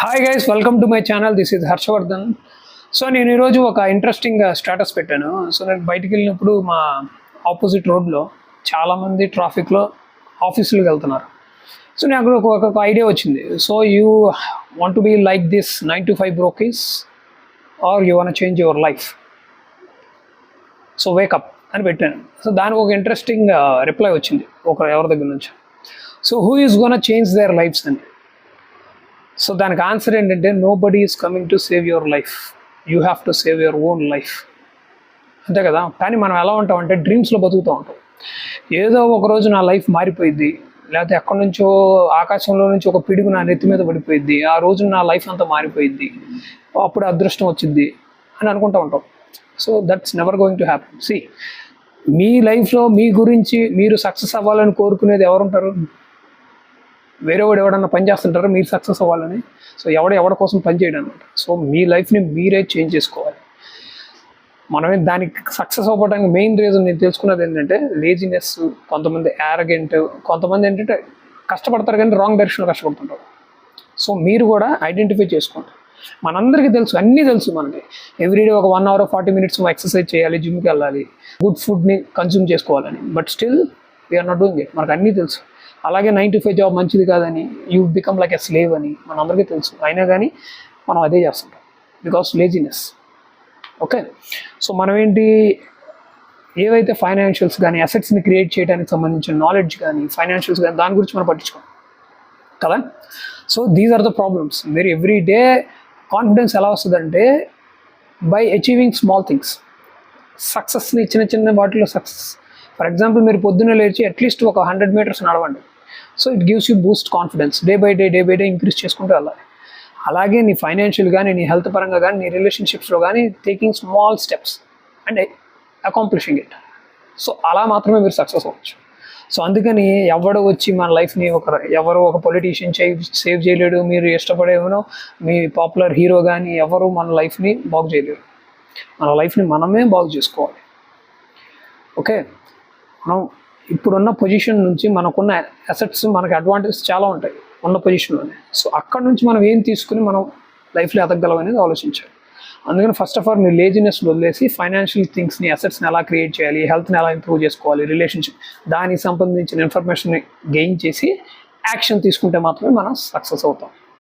Hi guys, welcome to my channel. This is Harshavardhan. So నేను ఈరోజు ఒక ఇంట్రెస్టింగ్ స్టేటస్ పెట్టాను. సో నేను బయటికి వెళ్ళినప్పుడు మా ఆపోజిట్ రోడ్లో చాలామంది ట్రాఫిక్లో ఆఫీసులకు వెళ్తున్నారు. సో నాకు ఒక ఐడియా వచ్చింది. So you want to be like this 9 to 5 brokies or you want change your life? So wake up అని పెట్టాను. సో దానికి ఒక ఇంట్రెస్టింగ్ రిప్లై వచ్చింది ఎవరి దగ్గర నుంచి. So who is gonna change their lives అని. సో దానికి ఆన్సర్ ఏంటంటే, nobody is coming to save your life, you have to save your own life. అంతే కదా. కానీ మనం ఎలా ఉంటామంటే డ్రీమ్స్లో బతుకుతూ ఉంటాం. ఏదో ఒక రోజు నా లైఫ్ మారిపోయింది, లేకపోతే ఎక్కడి నుంచో ఆకాశంలో నుంచి ఒక పిడుగు నా నెత్తి మీద పడిపోయింది, ఆ రోజు నా లైఫ్ అంతా మారిపోయింది, అప్పుడు అదృష్టం వచ్చింది అని అనుకుంటూ ఉంటాం. So that's never going to happen. See, మీ లైఫ్లో మీ గురించి మీరు సక్సెస్ అవ్వాలని కోరుకునేది ఎవరుంటారు? వేరేవాడు ఎవడన్నా పని చేస్తుంటారు మీరు సక్సెస్ అవ్వాలని. సో ఎవరి కోసం పని చేయడం అనమాట. సో మీ లైఫ్ని మీరే చేంజ్ చేసుకోవాలి. మనమే దానికి సక్సెస్ అవ్వడానికి మెయిన్ రీజన్ నేను తెలుసుకున్నది ఏంటంటే లేజినెస్, కొంతమంది యారగెంట్, కొంతమంది ఏంటంటే కష్టపడతారు కానీ రాంగ్ డైరెక్షన్లో కష్టపడుతుంటారు. సో మీరు కూడా ఐడెంటిఫై చేసుకోండి. మనందరికీ తెలుసు, అన్నీ తెలుసు మనకి. ఎవ్రీడే ఒక 1 hour 40 minutes ఎక్సర్సైజ్ చేయాలి, జిమ్కి వెళ్ళాలి, గుడ్ ఫుడ్ని కన్జ్యూమ్ చేసుకోవాలని. But still we are not doing it. మనకు అన్నీ తెలుసు. అలాగే 9 to 5 జాబ్ మంచిది కాదని, you become like a slave అని మనందరికీ తెలుసు. అయినా కానీ మనం అదే చేస్తుంటాం బికాస్ లేజినెస్. ఓకే. సో మనం ఏంటి, ఏవైతే ఫైనాన్షియల్స్ కానీ అసెట్స్ని క్రియేట్ చేయడానికి సంబంధించిన నాలెడ్జ్ కానీ ఫైనాన్షియల్స్ కానీ దాని గురించి మనం పట్టించుకోం కదా. So these are the problems. మీరు ఎవ్రీ డే కాన్ఫిడెన్స్ ఎలా వస్తుందంటే బై అచీవింగ్ స్మాల్ థింగ్స్. సక్సెస్ని చిన్న చిన్న వాటిలో సక్సెస్. ఫర్ ఎగ్జాంపుల్, మీరు పొద్దున్నే లేచి అట్లీస్ట్ ఒక 100 meters నడవండి. So it gives you Boost confidence. Day by day increase చేసుకుంటూ వెళ్ళాలి. అలాగే నీ ఫైనాన్షియల్ కానీ, నీ హెల్త్ పరంగా కానీ, నీ రిలేషన్షిప్స్లో కానీ taking small steps and accomplishing it. So అలా మాత్రమే మీరు సక్సెస్ అవ్వచ్చు. సో అందుకని ఎవడో వచ్చి మన లైఫ్ని ఎవరో ఒక పొలిటీషియన్ సేవ్ చేయలేడు. మీరు ఇష్టపడేమో మీ పాపులర్ హీరో కానీ ఎవరు మన లైఫ్ని బాగు చేయలేరు. మన లైఫ్ని మనమే బాగు చేసుకోవాలి. ఓకే. మనం ఇప్పుడున్న పొజిషన్ నుంచి మనకున్న అసెట్స్, మనకి అడ్వాంటేజెస్ చాలా ఉంటాయి ఉన్న పొజిషన్లోనే. సో అక్కడ నుంచి మనం ఏం తీసుకుని మనం లైఫ్లో ఎదగలం అనేది ఆలోచించాలి. అందుకని ఫస్ట్ ఆఫ్ ఆల్ మీరు లేజినెస్ వదిలేసి ఫైనాన్షియల్ థింగ్స్ని, అసెట్స్ని ఎలా క్రియేట్ చేయాలి, హెల్త్ని ఎలా ఇంప్రూవ్ చేసుకోవాలి, రిలేషన్షిప్, దానికి సంబంధించిన ఇన్ఫర్మేషన్ని గెయిన్ చేసి యాక్షన్ తీసుకుంటే మాత్రమే మనం సక్సెస్ అవుతాం.